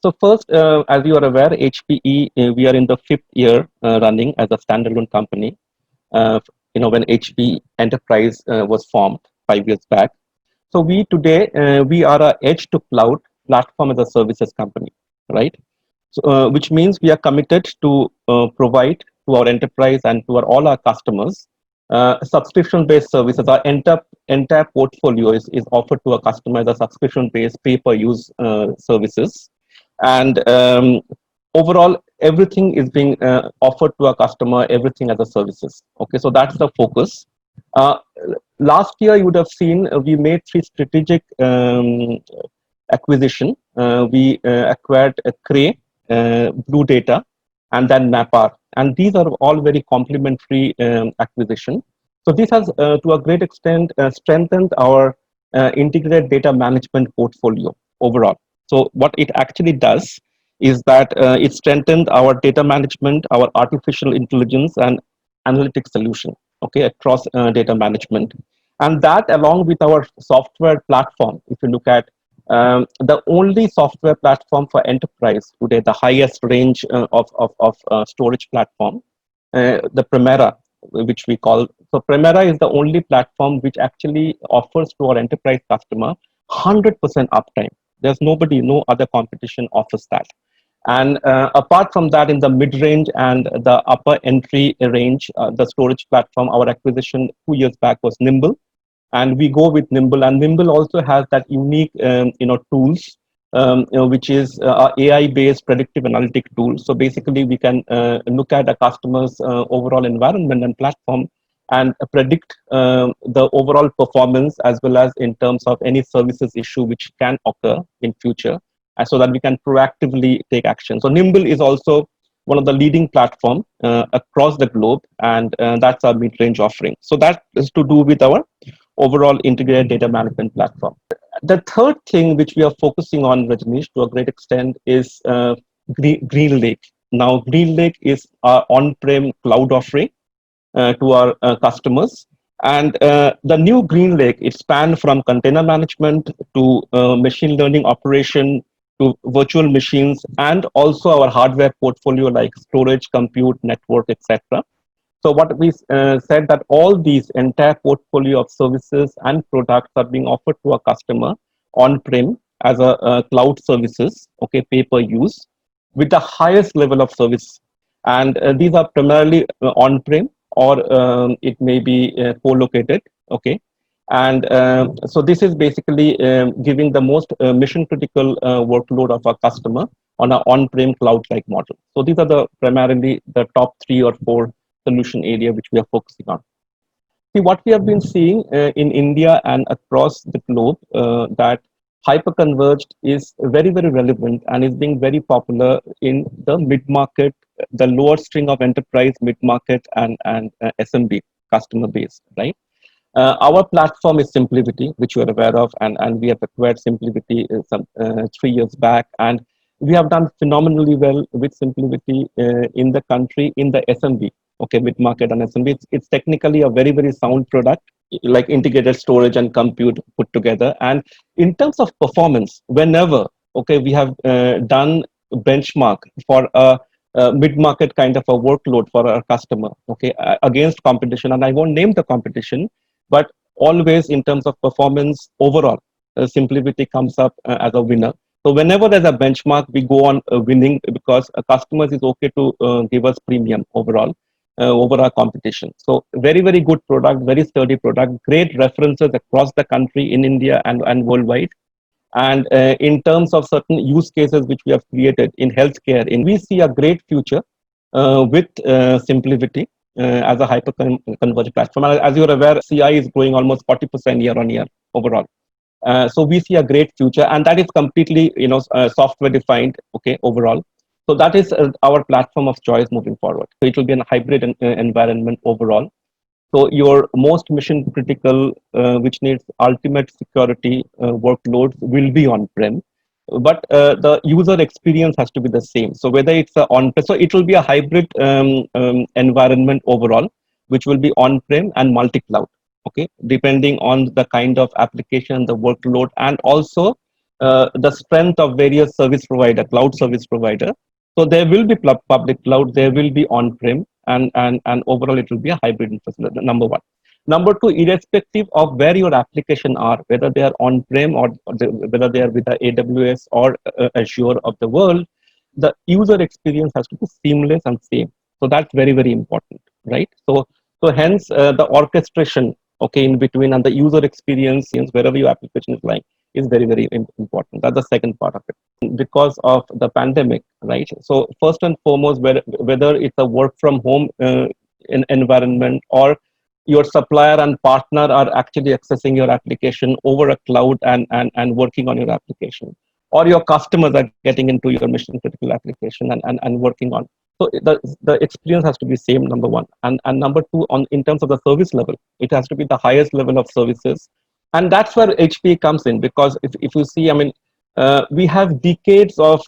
So first, as you are aware, HPE, we are in the fifth year running as a standalone company. Uh, when HPE Enterprise was formed 5 years back. So we today, we are a edge to cloud platform as a services company, right? So, which means we are committed to provide to our enterprise and to all our customers subscription-based services. Our entire portfolio is offered to a customer as a subscription-based pay-per-use services, and overall everything is being offered to a customer, everything as a services. Okay, so that's the focus. Uh, Last year, you would have seen we made three strategic acquisition. We acquired Cray, Blue Data, and then Mapar. And these are all very complementary acquisition. So this has, to a great extent, strengthened our integrated data management portfolio overall. So what it actually does is that it strengthened our data management, our artificial intelligence, and analytics solution, okay, across data management. And that, along with our software platform, if you look at the only software platform for enterprise today, the highest range of storage platform, the Primera, which we call. So Primera is the only platform which actually offers to our enterprise customer 100% uptime. There's nobody, no other competition offers that. And apart from that, in the mid-range and the upper entry range, the storage platform, our acquisition 2 years back was Nimble, and we go with Nimble. And Nimble also has that unique, tools, which is AI-based predictive analytic tool. So basically, we can look at a customer's overall environment and platform and predict the overall performance, as well as in terms of any services issue which can occur in future, so that we can proactively take action. So Nimble is also one of the leading platform across the globe, and that's our mid-range offering. So that is to do with our overall integrated data management platform. The third thing which we are focusing on, Rajneesh, to a great extent, is Green Lake. Now, Green Lake is our on-prem cloud offering to our customers. And the new Green Lake, it spanned from container management to machine learning operation to virtual machines, and also our hardware portfolio like storage, compute, network, etc. So what we said, that all these entire portfolio of services and products are being offered to a customer on-prem as a cloud services, okay, pay per use, with the highest level of service. And these are primarily on-prem, or it may be co-located, okay. And so this is basically giving the most mission critical workload of our customer on an on-prem cloud-like model. So these are the primarily the top 3 or 4 solution area which we are focusing on. See, what we have been seeing in India and across the globe, that hyperconverged is very, very relevant and is being very popular in the mid-market, the lower string of enterprise, mid-market, and SMB customer base, right? Our platform is SimpliVity, which you are aware of, and we have acquired SimpliVity 3 years back, and we have done phenomenally well with SimpliVity in the country, in the SMB, okay, mid-market and SMB. It's technically a very, very sound product, like integrated storage and compute put together. And in terms of performance, whenever, okay, we have done benchmark for a mid-market kind of a workload for our customer, okay, against competition, and I won't name the competition, but always in terms of performance overall, SimpliVity comes up as a winner. So whenever there's a benchmark, we go on winning, because customers is okay to give us premium overall over our competition. So very, very good product, very sturdy product, great references across the country, in India and worldwide. And in terms of certain use cases which we have created in healthcare, we see a great future with SimpliVity as a hyper-converged platform. As you're aware, CI is growing almost 40% year on year overall. So we see a great future, and that is completely, software defined, okay, overall. So that is our platform of choice moving forward. So it will be a hybrid environment overall. So your most mission critical, which needs ultimate security workloads, will be on-prem, but the user experience has to be the same. So whether it's on-prem, so it will be a hybrid environment overall, which will be on-prem and multi-cloud, okay, depending on the kind of application, the workload, and also the strength of various service provider, cloud service provider. So there will be public cloud, there will be on-prem, and overall it will be a hybrid infrastructure, number one. Number two, irrespective of where your application are, whether they are on-prem or whether they are with the AWS or Azure of the world, the user experience has to be seamless and same. So that's very, very important, right? So hence the orchestration, okay, in between, and the user experience wherever your application is lying is very, very important. That's the second part of it. Because of the pandemic, right? So first and foremost, whether it's a work from home environment, or your supplier and partner are actually accessing your application over a cloud and working on your application, or your customers are getting into your mission critical application and working on. So the experience has to be same, number one. And number two, on in terms of the service level, it has to be the highest level of services. And that's where HPE comes in, because if you see, I mean, we have decades of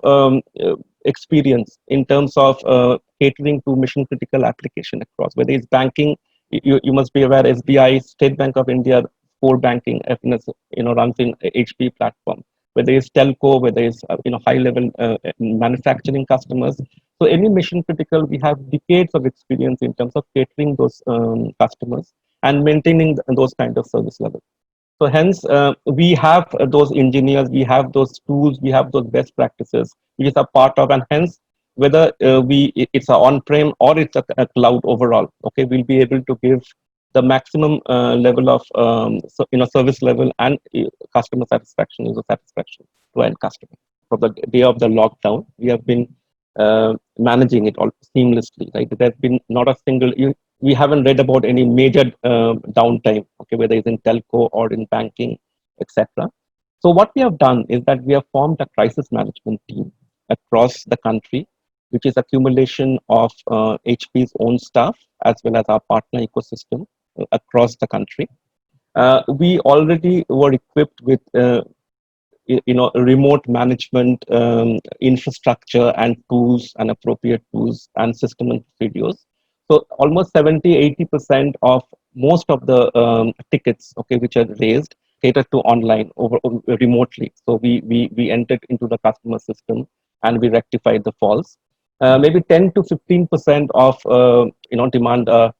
experience in terms of catering to mission critical application across, whether it's banking. You must be aware, SBI, State Bank of India, core banking, FNS, runs in HPE platform. Whether it's telco, whether it's high level manufacturing customers. So any mission critical, we have decades of experience in terms of catering those customers and maintaining those kind of service levels. So hence, we have those engineers, we have those tools, we have those best practices, which is a part of, and hence, whether it's a on-prem or it's a cloud overall, okay, we'll be able to give the maximum level of service level and customer satisfaction, user satisfaction to end customer. From the day of the lockdown, we have been managing it all seamlessly, right? There's been not a single, we haven't read about any major downtime, okay, whether it's in telco or in banking, etc. So what we have done is that we have formed a crisis management team across the country, which is accumulation of HP's own staff as well as our partner ecosystem across the country. We already were equipped with remote management infrastructure and tools and appropriate tools and system and procedures. So almost 70-80% of most of the tickets, okay, which are raised, catered to online over remotely. So we entered into the customer system and we rectified the faults. Maybe 10-15% of demand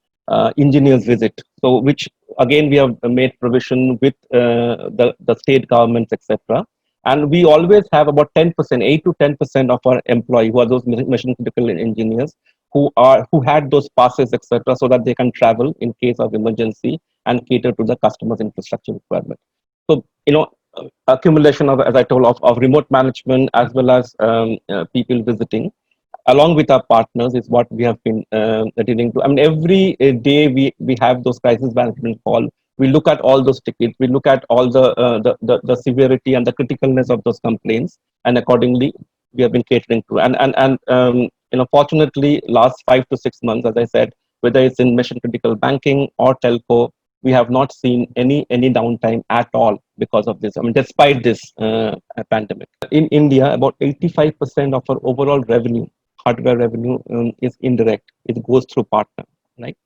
engineers visit. So which again we have made provision with the state governments, etc. And we always have about 10%, 8-10% of our employee who are those mission critical engineers who had those passes, etc., so that they can travel in case of emergency and cater to the customer's infrastructure requirement. So accumulation of, as I told, of remote management as well as people visiting, along with our partners, is what we have been dealing to. I mean, every day we have those crisis management call. We look at all those tickets. We look at all the severity and the criticalness of those complaints, and accordingly we have been catering to. And fortunately, last 5 to 6 months, as I said, whether it's in mission critical banking or telco, we have not seen any downtime at all because of this. I mean, despite this pandemic. In India, about 85% of our overall revenue, hardware revenue, is indirect. It goes through partner, right?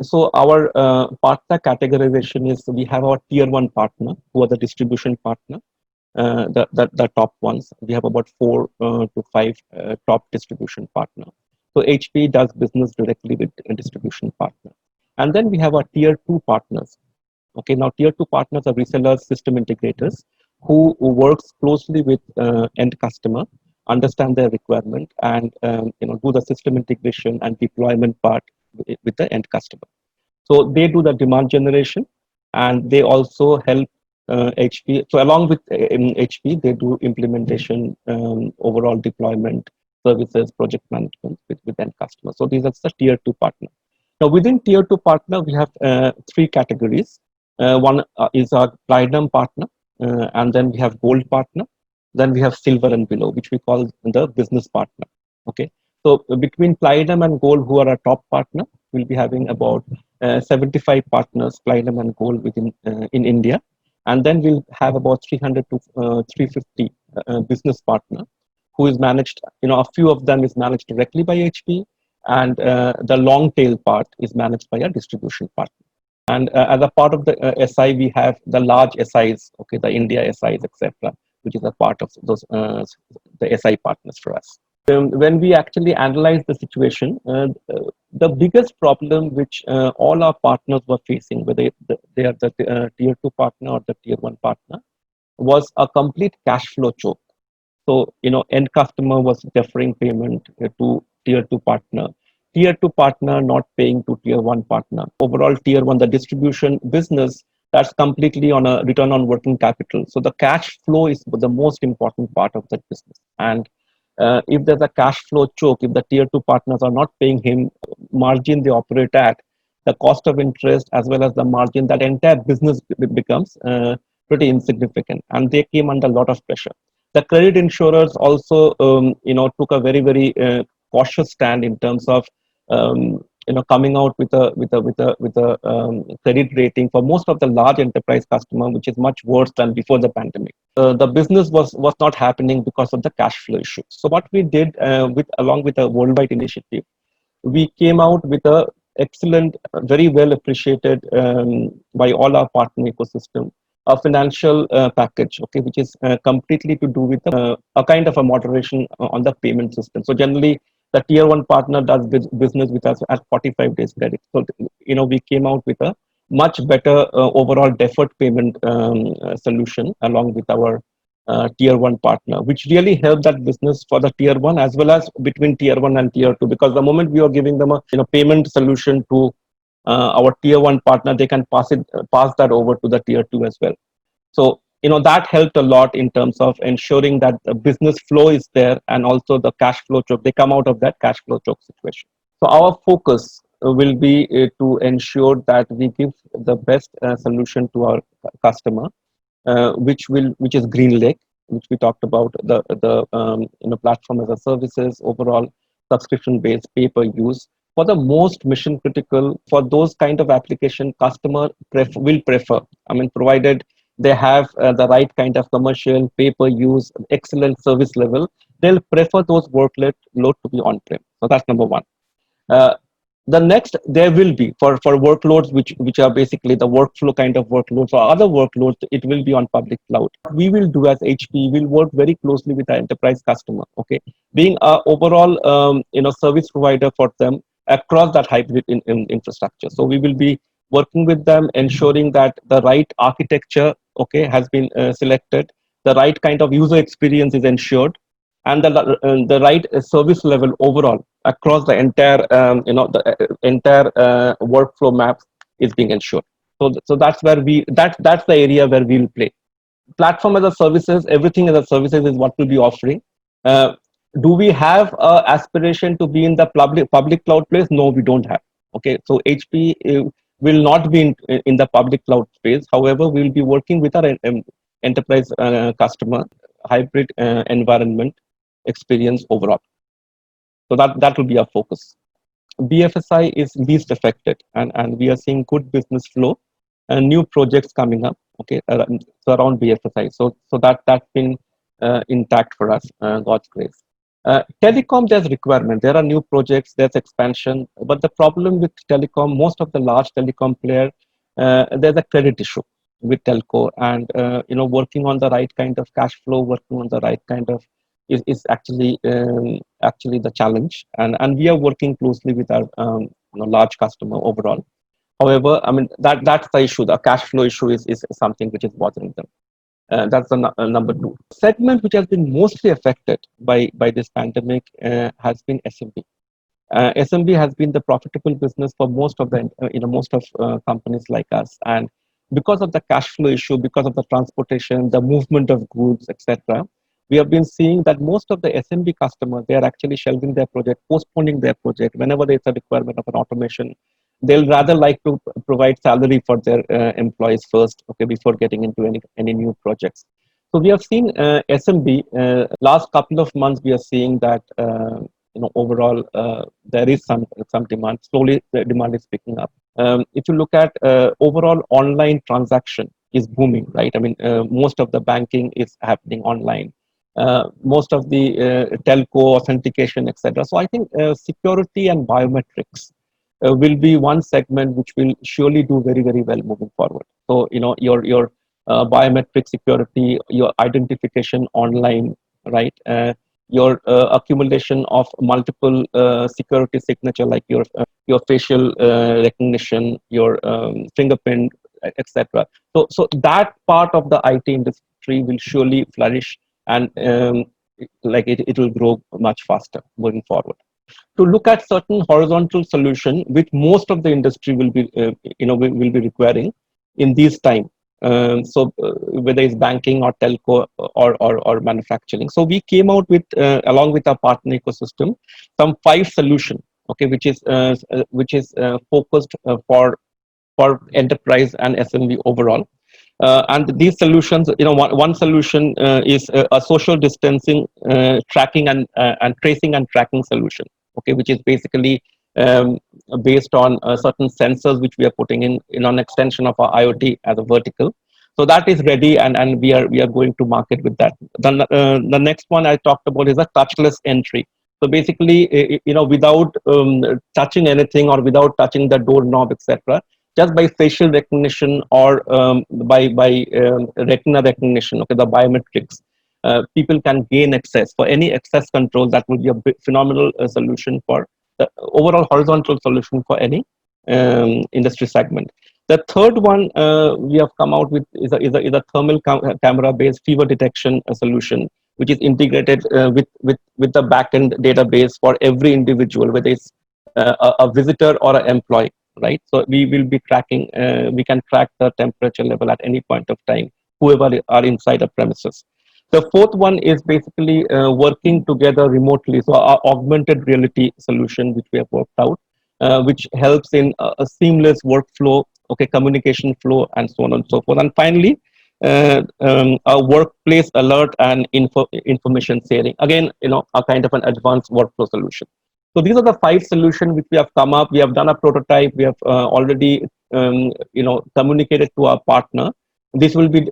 So our partner categorization is, we have our tier 1 partner, who are the distribution partner, the top ones. We have about 4 to 5 top distribution partner. So HPE does business directly with a distribution partner. And then we have our tier 2 partners. Okay, now tier 2 partners are resellers, system integrators, who works closely with end customer, understand their requirement, and do the system integration and deployment part with the end customer. So they do the demand generation, and they also help HPE. So along with HPE, they do implementation, overall deployment, services, project management with end customers. So these are the tier 2 partner. Now within tier 2 partner, we have 3 categories. One is our platinum partner, and then we have gold partner. Then we have silver and below, which we call the business partner. Okay, so between platinum and gold, who are our top partner, we'll be having about 75 partners, platinum and gold, within in India, and then we'll have about 300 to 350 business partner, who is managed. A few of them is managed directly by HPE, and the long tail part is managed by a distribution partner. And as a part of the SI, we have the large SIs, okay, the India SIs, etc., which is a part of those the SI partners for us. When we actually analyze the situation, the biggest problem which all our partners were facing, whether they are the tier 2 partner or the tier 1 partner, was a complete cash flow choke. So, end customer was deferring payment to tier 2 partner. Tier 2 partner not paying to tier 1 partner. Overall, tier 1, the distribution business, that's completely on a return on working capital. So the cash flow is the most important part of that business. And if there's a cash flow choke, if the tier 2 partners are not paying him margin they operate at, the cost of interest as well as the margin, that entire business becomes pretty insignificant. And they came under a lot of pressure. The credit insurers also, took a very cautious stand in terms of, coming out with a credit rating for most of the large enterprise customer, which is much worse than before the pandemic. The business was not happening because of the cash flow issue. So what we did, along with a worldwide initiative, we came out with a excellent, very well appreciated by all our partner ecosystem, a financial package, okay, which is completely to do with a kind of a moderation on the payment system. So generally, the tier 1 partner does business with us at 45 days credit. So, we came out with a much better overall deferred payment solution along with our tier 1 partner, which really helped that business for the tier 1 as well as between tier 1 and tier 2, because the moment we are giving them a payment solution to our tier 1 partner, they can pass that over to the tier 2 as well. So that helped a lot in terms of ensuring that the business flow is there, and also the cash flow choke, they come out of that cash flow choke situation. So our focus will be to ensure that we give the best solution to our customer, which is Green Lake, which we talked about, the platform as a services, overall subscription based pay per use. For the most mission critical, for those kind of application, customer will prefer. I mean, provided they have the right kind of commercial pay per use, excellent service level, they'll prefer those workload to be on prem. So that's number one. The next, there will be for workloads which are basically the workflow kind of workloads or other workloads, it will be on public cloud. What we will do as HPE, will work very closely with our enterprise customer, okay, being a overall service provider for them across that hybrid infrastructure. So we will be working with them, ensuring that the right architecture, okay, has been selected, the right kind of user experience is ensured, and the right service level overall across the entire entire workflow maps is being ensured. So that's where that's the area where we'll play. Platform as a services, everything as a services is what we'll be offering. uh, do we have aspiration to be in the public cloud place? No, we don't have. Okay, so HP will not be in the public cloud space. However, we'll be working with our enterprise customer hybrid environment experience overall. So that will be our focus. BFSI is least affected, and we are seeing good business flow and new projects coming up. Okay, so around BFSI. So that's been intact for us, God's grace. Telecom, there's requirement. There are new projects. There's expansion. But the problem with telecom, most of the large telecom player, there's a credit issue with telco, and working on the right kind of cash flow, working on the right kind of is actually the challenge, and we are working closely with our large customer overall. However, I mean that's the issue. The cash flow issue is something which is bothering them. That's the number two segment which has been mostly affected by this pandemic has been SMB. SMB has been the profitable business for most of the most of companies like us, and because of the cash flow issue, because of the transportation, the movement of goods, etc., we have been seeing that most of the SMB customers, they are actually shelving their project, postponing their project. Whenever there's a requirement of an automation, they'll rather like to provide salary for their employees first, okay, before getting into any new projects. So we have seen SMB last couple of months. We are seeing that overall there is some demand. Slowly, the demand is picking up. If you look at overall online transaction is booming, right? I mean, most of the banking is happening online. Most of the telco authentication, etc. So I think security and biometrics will be one segment which will surely do very well moving forward. So your biometric security, your identification online, right? Your accumulation of multiple security signature, like your facial recognition, your fingerprint, etc. So that part of the IT industry will surely flourish, and like it will grow much faster moving forward. To look at certain horizontal solution which most of the industry will be will be requiring in these time. Whether it's banking or telco or manufacturing, so we came out with along with our partner ecosystem some 5 solution, okay, which is focused for enterprise and SMB overall. And these solutions, one solution is a social distancing tracking and tracing and tracking solution, okay, which is basically based on certain sensors which we are putting in an extension of our IoT as a vertical. So that is ready, and we are going to market with that. The next one I talked about is a touchless entry. So basically, without touching anything or without touching the doorknob, etc., just by facial recognition or by retina recognition, okay, the biometrics, people can gain access for any access control. That will be a phenomenal solution for the overall horizontal solution for any industry segment. The third one we have come out with is a thermal camera based fever detection solution, which is integrated with the backend database for every individual, whether it's a visitor or an employee, right? So we will be tracking, we can track the temperature level at any point of time, whoever are inside the premises. The fourth one is basically working together remotely. So our augmented reality solution, which we have worked out, which helps in a seamless workflow, okay, communication flow, and so on and so forth. And finally, a workplace alert and information sharing. Again, a kind of an advanced workflow solution. So these are the 5 solutions which we have come up. We have done a prototype. We have already, communicated to our partner. This will be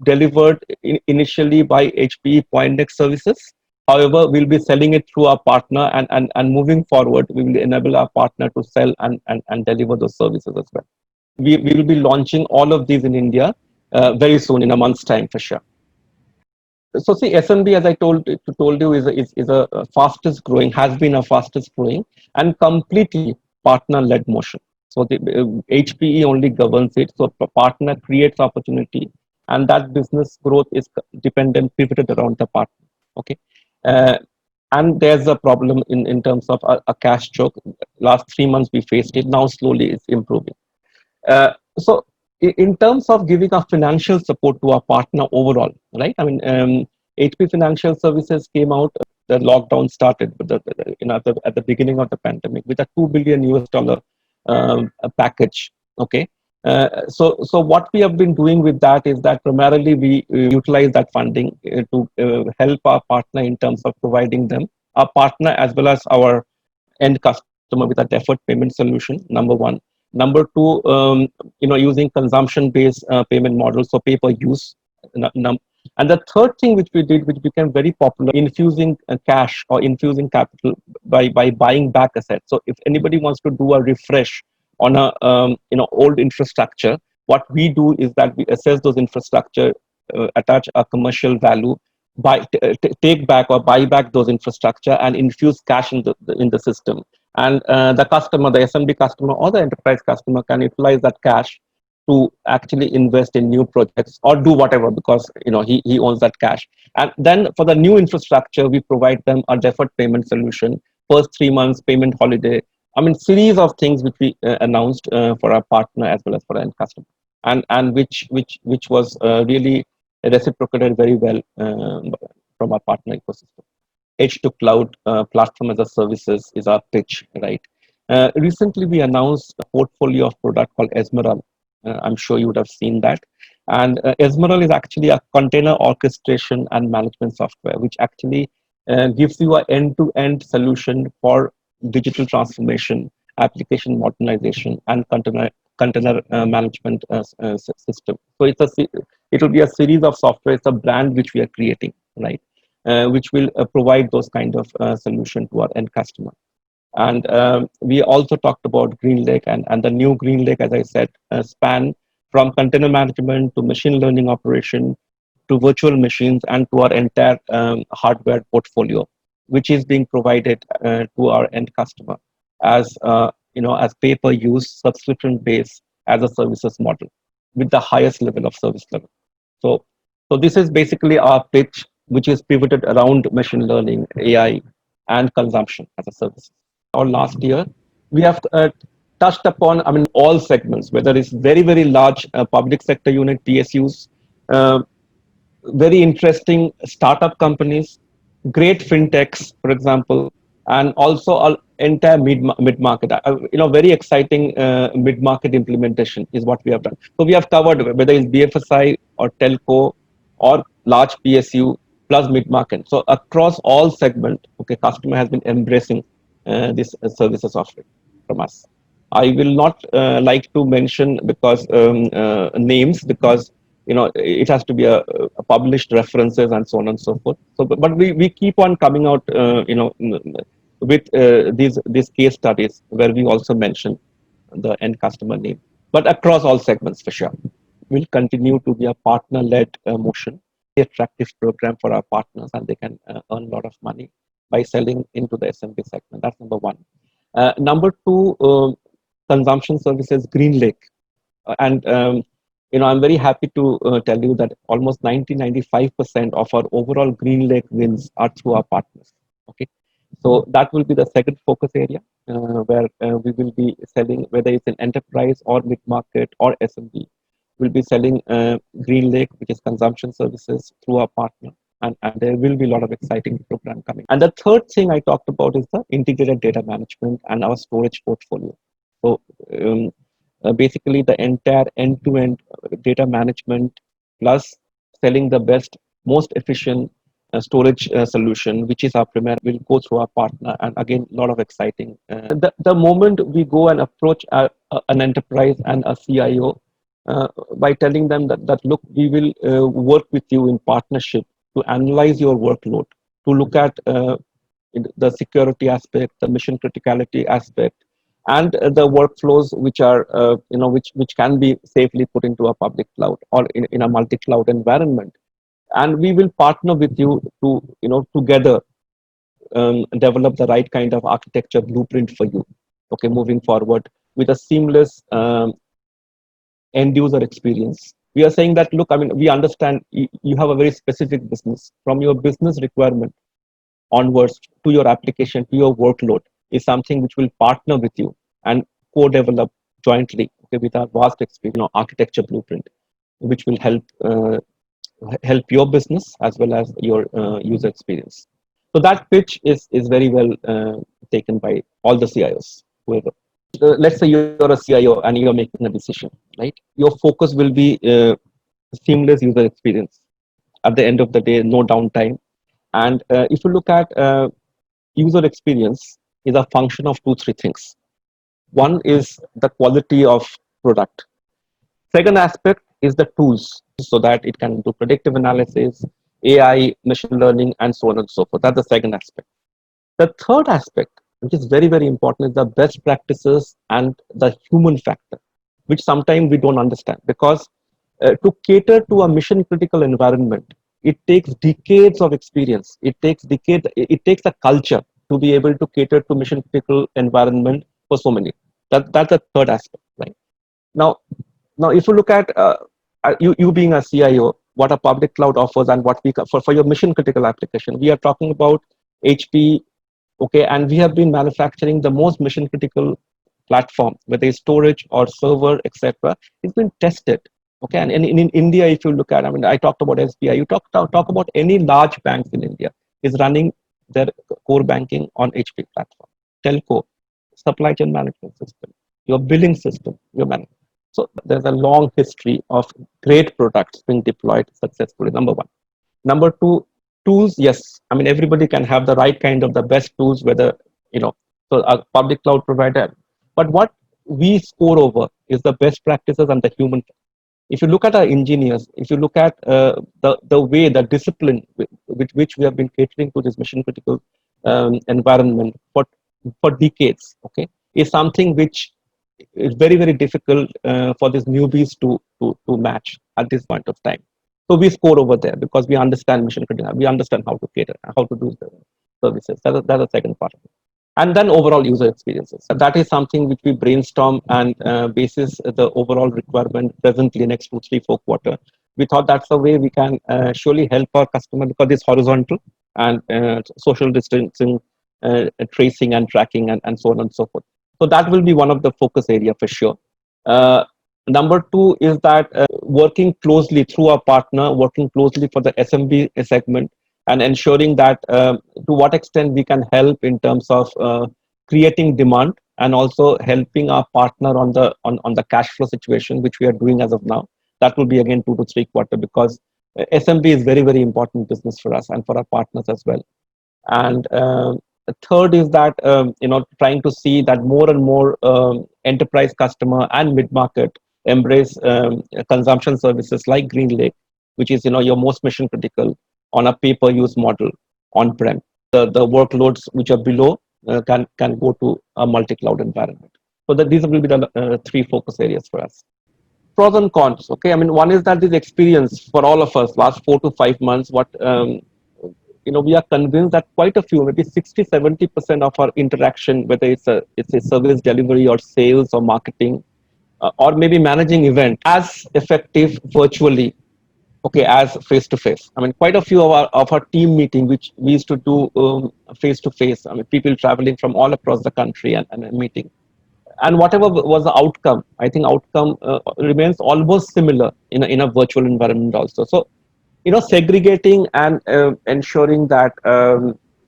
delivered initially by HPE Pointnext services. However, we'll be selling it through our partner, and moving forward, we will enable our partner to sell and deliver those services as well. We will be launching all of these in India very soon, in a month's time for sure. So see, SMB, as I told you, is a fastest growing, has been a fastest growing, and completely partner led motion. So the HPE only governs it. So partner creates opportunity, and that business growth is dependent, pivoted around the partner. Okay, uh, and there's a problem in terms of a cash choke. Last 3 months we faced it. Now slowly it's improving. So in terms of giving a financial support to our partner overall, right? I mean, HP Financial Services came out. The lockdown started with at the beginning of the pandemic with a $2 billion package. Okay. So what we have been doing with that is that primarily we utilize that funding to help our partner in terms of providing them, our partner as well as our end customer, with a deferred payment solution, number one. Number two, using consumption-based payment models, so pay per use. And the third thing which we did, which became very popular, infusing cash or infusing capital by buying back assets. So if anybody wants to do a refresh on a old infrastructure, what we do is that we assess those infrastructure, attach a commercial value, take back or buy back those infrastructure and infuse cash in the system. And the customer, the SMB customer or the enterprise customer, can utilize that cash to actually invest in new projects or do whatever, because he owns that cash. And then for the new infrastructure, we provide them a deferred payment solution, first 3 months payment holiday. I mean, series of things which we announced for our partner as well as for our end customer, and which was really reciprocated very well from our partner ecosystem. Edge to cloud platform as a services is our pitch, right? Recently, we announced a portfolio of product called Esmeralda. I'm sure you would have seen that. And Esmeralda is actually a container orchestration and management software, which actually gives you an end-to-end solution for digital transformation, application modernization, and container management system. So it will be a series of software. It's a brand which we are creating, right? Which will provide those kind of solution to our end customer. And we also talked about GreenLake, and the new GreenLake, as I said, span from container management to machine learning operation to virtual machines and to our entire hardware portfolio, which is being provided to our end customer as as pay per use subscription based as a services model with the highest level of service level. So, so this is basically our pitch, which is pivoted around machine learning, AI, and consumption as a service. Or last year, we have touched upon, all segments, whether it's very large public sector unit PSUs, uh, very interesting startup companies, great fintechs, for example, and also our entire mid market. Very exciting mid market implementation is what we have done. So we have covered whether it's BFSI or telco or large PSU plus mid market. So across all segment, okay, customer has been embracing this services offering from us. I will not like to mention because names, because it has to be a published references and so on and so forth. So but we keep on coming out with these case studies where we also mention the end customer name, but across all segments for sure. Will continue to be a partner led motion, attractive program for our partners, and they can earn a lot of money by selling into the SMB segment. That's number one. Number two, consumption services, Green Lake. And I'm very happy to tell you that almost 90-95% of our overall Green Lake wins are through our partners. Okay, so that will be the second focus area where we will be selling, whether it's an enterprise or mid market or SMB. We'll be selling Green Lake, which is consumption services, through our partner. And there will be a lot of exciting program coming. And the third thing I talked about is the integrated data management and our storage portfolio. So basically the entire end-to-end data management plus selling the best, most efficient storage solution, which is our premier, will go through our partner. And again, a lot of exciting. The moment we go and approach an enterprise and a CIO by telling them that look, we will work with you in partnership to analyze your workload, to look at the security aspect, the mission criticality aspect, and the workflows which are which can be safely put into a public cloud or in a multi-cloud environment. And we will partner with you to together develop the right kind of architecture blueprint for you, okay, moving forward with a seamless end user experience. We are saying that look, we understand you have a very specific business. From your business requirement onwards to your application, to your workload, is something which will partner with you and co-develop jointly, okay, with our vast experience, architecture blueprint, which will help your business as well as your user experience. So that pitch is very well taken by all the CIOs, whoever. Let's say you're a CIO and you're making a decision, right? Your focus will be seamless user experience. At the end of the day, no downtime. And if you look at user experience, is a function of two, three things. One is the quality of product. Second aspect is the tools, so that it can do predictive analysis, AI, machine learning, and so on and so forth. That's the second aspect. The third aspect, which is very important, is the best practices and the human factor, which sometimes we don't understand, because to cater to a mission critical environment, it takes decades of experience. It takes a culture to be able to cater to mission critical environment for so many. That's the third aspect, right? Now, if you look at you being a CIO, what a public cloud offers and what we for your mission critical application, we are talking about HPE, okay, and we have been manufacturing the most mission critical platform, whether it's storage or server, etc. It's been tested. Okay, and in India, if you look at, I talked about SBI. You talk about any large banks in India is running their core banking on HP platform. Telco, supply chain management system, your billing system, your management. So there's a long history of great products being deployed successfully. Number one. Number two, tools. Yes, everybody can have the right kind of the best tools, whether so a public cloud provider. But what we score over is the best practices and the human. If you look at our engineers, if you look at the way, the discipline with which we have been catering to this mission critical environment for decades, okay, is something which it's very, very difficult for these newbies to match at this point of time. So we score over there because we understand mission critical, we understand how to cater, how to do the services. That's the second part of it. And then overall user experiences. And that is something which we brainstorm and basis the overall requirement presently next 2, 3, 4 quarter. We thought that's the way we can surely help our customer because it's horizontal and social distancing, tracing and tracking and so on and so forth. So that will be one of the focus area for sure. Uh, Number two is that working closely through our partner, working closely for the SMB segment and ensuring that to what extent we can help in terms of creating demand and also helping our partner on the cash flow situation, which we are doing as of now. That will be again 2 to 3 quarter because SMB is very, very important business for us and for our partners as well. And the third is that trying to see that more and more enterprise customer and mid market embrace consumption services like Green Lake, which is your most mission critical on a pay per use model on prem. The workloads which are below can go to a multi cloud environment. So that these will be the three focus areas for us. Pros and cons. Okay, I mean, one is that this experience for all of us last 4 to 5 months, what we are convinced that quite a few, maybe 60, 70% of our interaction, whether it's a service delivery or sales or marketing, or maybe managing event, as effective virtually, okay, as face to face. I mean, quite a few of our team meeting, which we used to do face to face. I mean, people traveling from all across the country and meeting. And whatever was the outcome, I think outcome remains almost similar in a virtual environment also. So segregating and ensuring that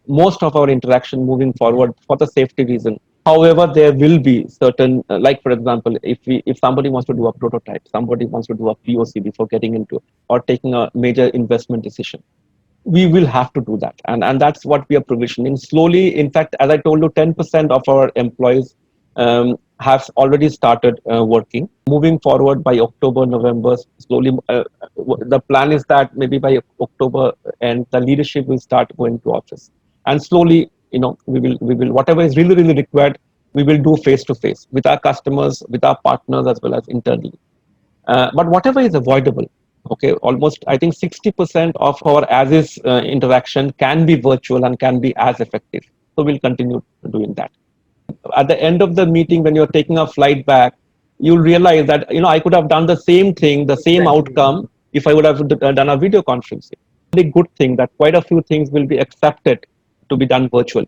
most of our interaction moving forward for the safety reason. However, there will be certain, like for example, if somebody wants to do a prototype, somebody wants to do a POC before getting into or taking a major investment decision, we will have to do that, and that's what we are provisioning slowly. In fact, as I told you, 10% of our employees have already started working. Moving forward by October, November, slowly, the plan is that maybe by October and the leadership will start going to office, and slowly, we will whatever is really, really required, we will do face to face with our customers, with our partners as well as internally. But whatever is avoidable, okay, almost I think 60% of our as is interaction can be virtual and can be as effective. So we'll continue doing that. At the end of the meeting, when you're taking a flight back, you'll realize that I could have done the same thing, the same outcome if I would have done a video conferencing. Really good thing that quite a few things will be accepted to be done virtually.